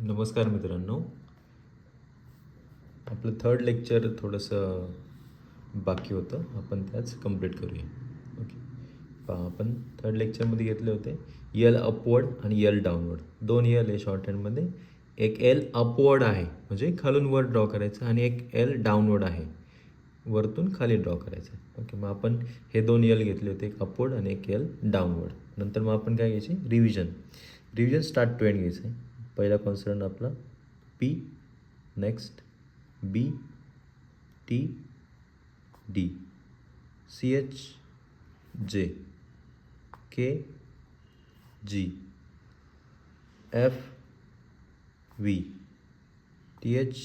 नमस्कार मित्रांनो. आपलं थर्ड लेक्चर थोडंसं बाकी होतं, आपण त्याच कंप्लीट करूया. ओके, पहा आपण थर्ड लेक्चरमध्ये घेतले होते यल अपवर्ड आणि यल डाऊनवर्ड. दोन यल आहे शॉर्ट हँडमध्ये. एक एल अपवर्ड आहे म्हणजे खालून वर ड्रॉ करायचं आणि एक एल डाऊनवर्ड आहे, वरतून खाली ड्रॉ करायचं. ओके, मग आपण हे दोन यल घेतले होते, एक अपवर्ड आणि एक यल डाऊनवर्ड. नंतर मग आपण काय घ्यायचे, रिव्हिजन स्टार्ट टू एंड घ्यायचं आहे. पहिला कॉन्सनंट आपला P, next B, T, D, C H, J, K, G, F, V, T H,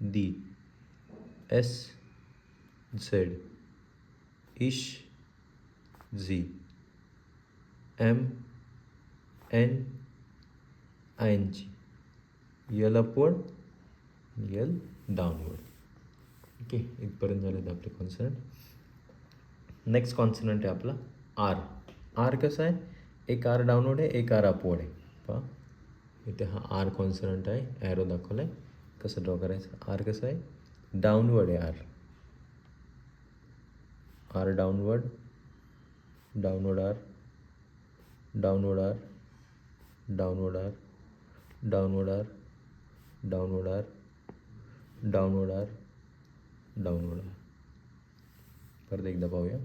D, S, Z, ish, zhee, M, N, I N G, L upward, L downward. Okay, इथपर्यंत झालेत आपले consonant. Next consonant आहे आपला R. R कसं आहे, एक R downward आहे, एक आर अपवर्ड आहे. पहा इथे हा आर कॉन्सनंट आहे, ॲरो दाखवला आहे. कसं ड्रॉ करायचं, आर कसं आहे, डाऊनवर्ड आहे. R downward, downward R, downward R, downward R, downward R, downward R, downward R, downward R. परत एकदा पाहूया.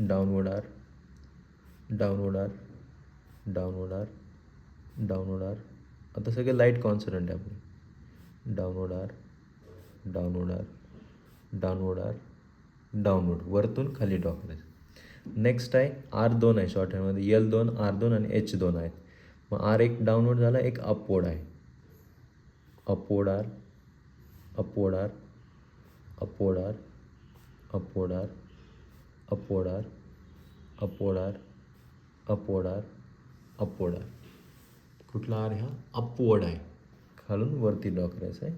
Downward R, downward R, downward R, downward R. आता सगळे लाईट कॉन्सनंट आहे आपले. Downward R, downward R, downward R, downward, वरतून खाली draw करायचं. नेक्स्ट आहे आर दोन आहे शॉर्ट हँडमध्ये, यल दोन, आर दोन आणि एच दोन आहेत. मग आर एक डाऊनवर्ड झाला, एक अपवर्ड आहे. Upward R, upward R, upward R, upward R, upward R, upward R, upward R, upward R. कुठला आर, हा अपवर्ड आहे, खालून वरती ड्रॉ करायचं आहे.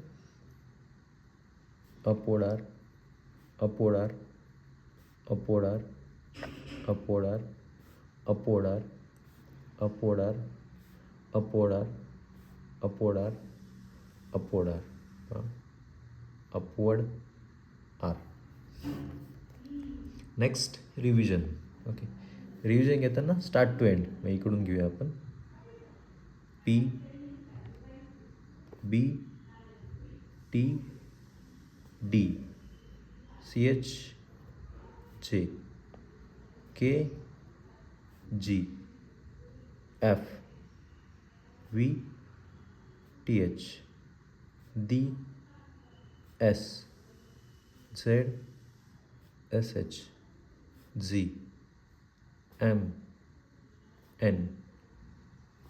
Upward R, upward R, upward R, upward R, upward R, upward R, upward R, upward R, upward R, upward R. Next revision. Okay, revision घेताना start to end, मग इकडून घेऊया आपण. P, B, T, D, C H, J, K, G, F, V, T H, D, S, Z, S H, zhee, M, N,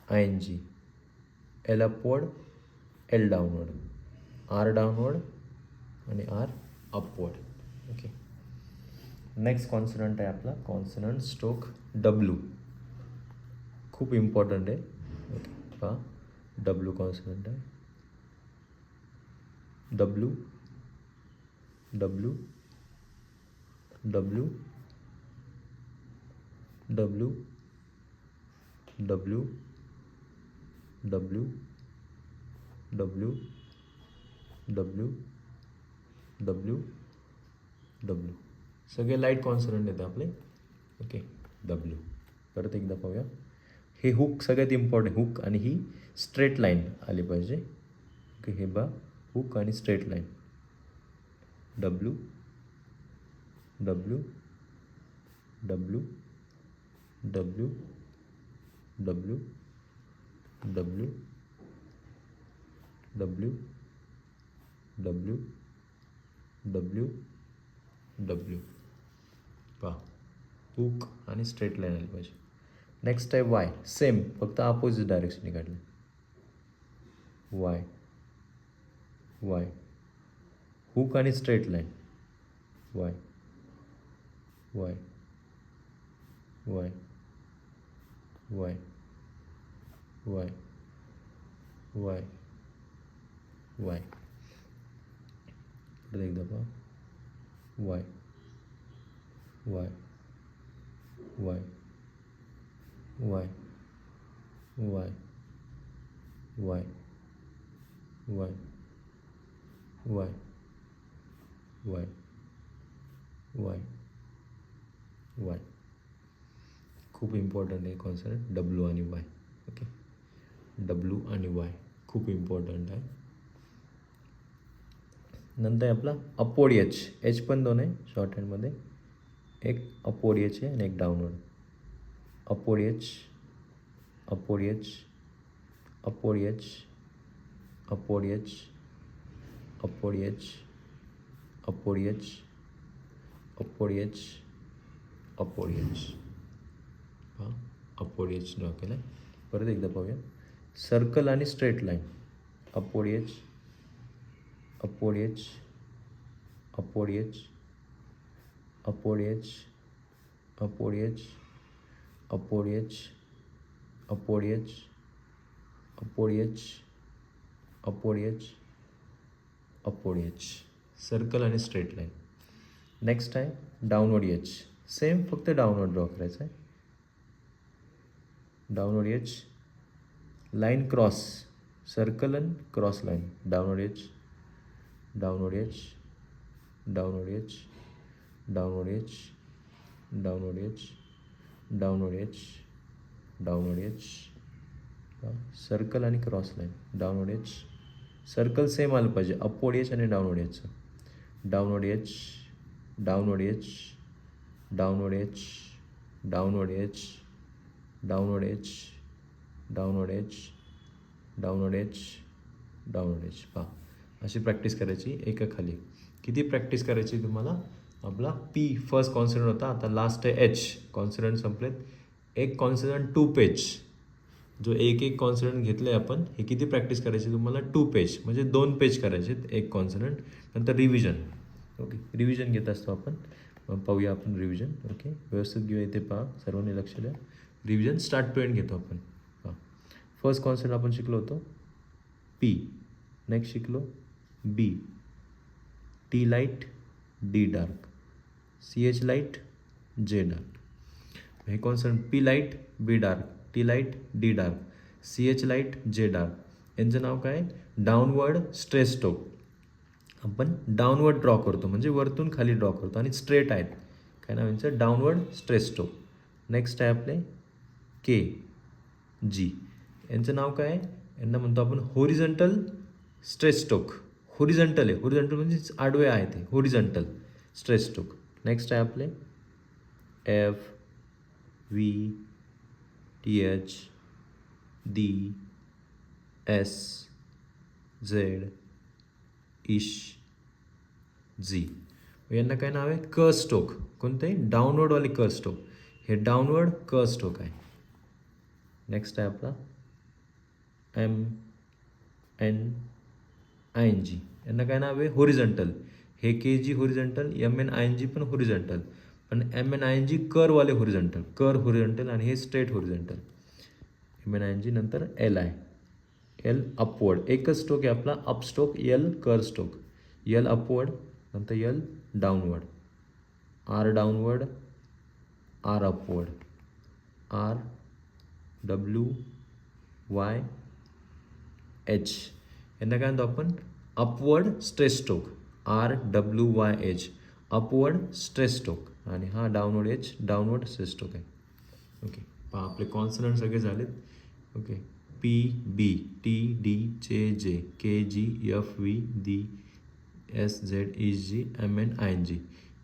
I N G, L upward, L downward, R downward आणि R upward. Okay, next consonant आहे आपला consonant stroke W. खूप important आहे. Okay, पहा W consonant आहे. W, W, W, W, W, W, W, W, W, W. सगळे light consonant आहेत आपले. Okay, W. परत एकदा पाहूया. हे हुक सगळ्यात इम्पॉर्टंट, हुक आणि ही स्ट्रेट लाईन आली पाहिजे. ओके, हे बा हुक आणि straight line. W, W, W, W, W, W, W, W, W, W. पहा हुक आणि स्ट्रेट लाईन आली पाहिजे. नेक्स्ट आहे वाय. सेम, फक्त अपोजिट डायरेक्शनने काढले. वाय, वाय, हुक आणि straight line. Y, Y, Y, Y, Y, Y, Y. परत एकदा पहा. Y, Y, Y, Y, Y Y Y Y Y Y Y. खूप इम्पॉर्टंट आहे कॉन्सनंट डब्ल्यू आणि वाय. ओके, डब्ल्यू आणि वाय खूप इम्पॉर्टंट आहे. नंतर आहे आपला अपवर्ड एच. एच पण दोन आहे शॉर्ट हँडमध्ये, एक अपवर्ड एच आहे आणि एक downward. Upward H, upward H, upward H, upward H, upward H, upward H, upward H, upward H. हां, अपवर्ड एच ड्रॉ केलं आहे. परत एकदा पाहूया. सर्कल आणि straight line. Upward H, upward H, upward H, upward H, upward H, upward H, upward H, upward H, upward H, upward H. Circle आणि straight line. Next आहे downward H. Same, फक्त downward draw करायचं आहे. Downward H, line cross, circle आणि cross line. Downward H, downward H, downward H, downward H, downward H, downward H, downward H. Circle आणि cross line. Downward H, circle same आलं पाहिजे, upward H आणि downward एचचं. Downward H, downward H, downward H, downward H, downward H, downward H, downward H, downward H. पहा, अशी practice करायची एका खाली. किती प्रॅक्टिस करायची तुम्हाला? आपला पी फर्स्ट कॉन्सनंट होता, आता लास्ट आहे एच. कॉन्सनंट संपलेत. एक कॉन्सनंट 2 पेज. जो एक एक कॉन्सनंट घेतले आपण, हे किती प्रॅक्टिस करायची तुम्हाला? 2 पेज, म्हणजे 2 पेज करायचे एक कॉन्सनंट. नंतर रिव्हिजन. ओके, रिव्हिजन घेत असतो आपण. पाहूया आपण रिव्हिजन. ओके, व्यवस्थित घेऊया. इथे पहा, सर्वांनी लक्ष द्या. रिव्हिजन स्टार्ट टू एंड घेतो आपण. हां, फर्स्ट कॉन्सनंट आपण शिकलो होतो पी. नेक्स्ट शिकलो B. T light, D dark, C H light, J dark. हे consonant P light, B dark, T light, D dark, C H light, J dark. यांचं नाव काय? Downward stress stroke. आपण downward draw करतो, म्हणजे वरतून खाली ड्रॉ करतो, आणि स्ट्रेट आहेत. काय नाव यांचं? Downward stress stroke. नेक्स्ट आहे आपले के जी. यांचं नाव काय? यांना म्हणतो आपण होरिझंटल स्ट्रेस स्ट्रोक. होरिझंटल आहे, होरिझंटल म्हणजे आडवे आहे ते, होरिझंटल स्ट्रेस स्ट्रोक. नेक्स्ट आहे आपले F, V, T H, D, S, Z, ish, G. यांना काय नाव आहे? Curve stroke. कोणते? डाऊनवर्डवाले कर्व स्ट्रोक. हे डाऊनवर्ड कर्व स्ट्रोक आहे. नेक्स्ट आहे आपला M, N, I N G. यांना काय नाव आहे? होरिझंटल. हे K G horizontal, M N I N G पण होरिझंटल, पण M N I N G कर्ववाले होरिझंटल, कर्व होरिझंटल, आणि हे straight horizontal. M N I N जी. नंतर एल आय, एल अपवर्ड. एकच स्ट्रोक आहे आपला, up stroke. L curve stroke. L upward, नंतर L downward. R downward, R upward, R, W, Y, H. यांना काय म्हणतो आपण? Upward stress stroke. R, W, Y, H, upward stress stroke. आणि हा downward H, downward stress stroke आहे. Okay, पहा आपले कॉन्सनंट सगळे झालेत. Okay, P, B, T, D, J, J, K, G, F, V, D, S, Z, ish, G, M N, I N G.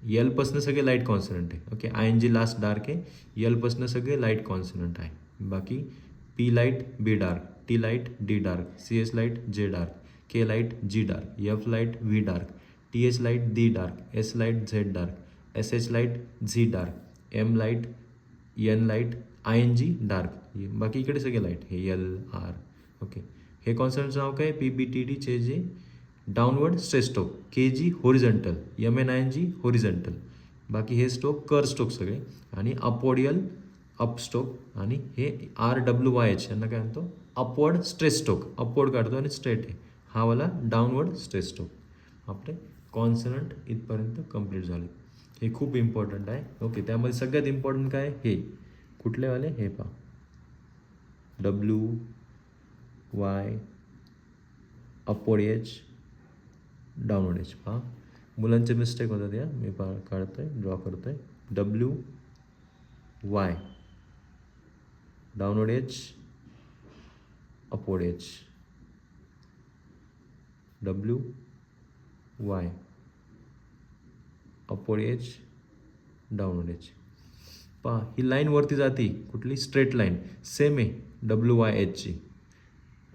एलपासनं सगळे light consonant आहे. Okay, I N G last dark आहे. एलपासनं सगळे लाईट कॉन्सनंट आहे. बाकी P light, B dark, T light, D dark, C H light, J dark, K light, G dark, F light, V dark, T H light, D dark, S light, Z dark, S H light, zhee dark, M light, N light, I N G dark. बाकी इकडे सगळे light. हे L, R. Okay, हे कॉन्सनंटचं नाव काय? P, B, T, D, J, J. Downward stress stroke. K G horizontal, M N I N G horizontal. बाकी हे stroke curve stroke सगळे. आणि अपवर्ड एल अप स्ट्रोक. आणि हे आर, डब्ल्यू, वाय, एच यांना काय म्हणतो? Upward stress stroke. अपवर्ड काढतो आणि स्ट्रेट आहे. हा वाला डाऊनवर्ड स्ट्रेस स्ट्रोक. आपले कॉन्सनंट इथपर्यंत कंप्लीट झाले. हे खूप इम्पॉर्टंट आहे. ओके, त्यामध्ये सगळ्यात इम्पॉर्टंट काय? हे कुठलेवाले? हे पहा, W Y upward H downward H. पहा मुलांचे मिस्टेक होतात या, मी काढतो आहे, ड्रॉ करतो आहे. W Y downward H upward H. W Y upward H downward H. पहा ही लाईन वरती जाते, कुठली स्ट्रेट लाईन सेम आहे डब्ल्यू वाय एचची.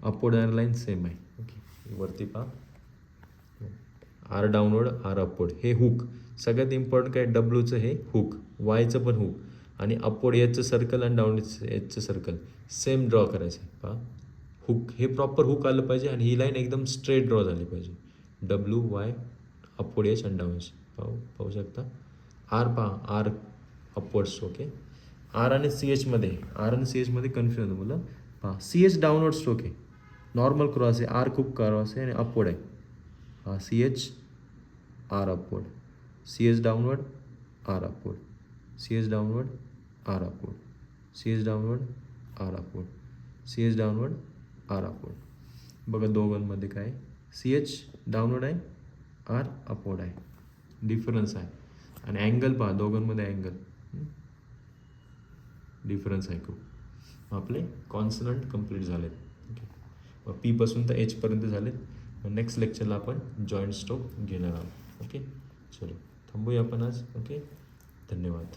अपवर्ड जाणारी लाईन सेम आहे. ओके वरती पहा आर डाऊनवर्ड आर अपवर्ड. हे हुक सगळ्यात इम्पॉर्टंट काय, डब्ल्यूचं हे हुक, वायचं पण हुक आणि अपवर्ड एजचं सर्कल आणि डाऊनवर्ड एजचं सर्कल सेम ड्रॉ करायचं आहे. पहा हुक हे प्रॉपर हुक आलं पाहिजे आणि ही लाईन एकदम स्ट्रेट ड्रॉ झाली पाहिजे. डब्ल्यू वाय अपवर्ड एज आणि डाऊन एज. पाहू शकता आर. पहा आर अपवर्ड्स. ओके आर आणि सी एचमध्ये कन्फ्युजन होतं मुलं. पहा सी एच डाऊनवर्ड स्ट्रोक आहे, नॉर्मल क्रॉस आहे, आर खूप क्रॉस आहे आणि अपवर्ड आहे. हा C H R upward, C H downward R upward, C H downward R upward, C H downward R upward, C H downward R upward. बघा दोघांमध्ये काय, सी एच डाऊनवर्ड आहे, आर अपवर्ड आहे, difference आहे. आणि angle पहा दोघांमध्ये angle difference आहे खूप. आपले कॉन्सनंट कंप्लीट झालेत. ओके मग पीपासून तर एचपर्यंत झालेत. मग नेक्स्ट लेक्चरला आपण जॉईंट स्ट्रोक घेणार आहोत. ओके चलो थांबूया आपण आज. ओके धन्यवाद.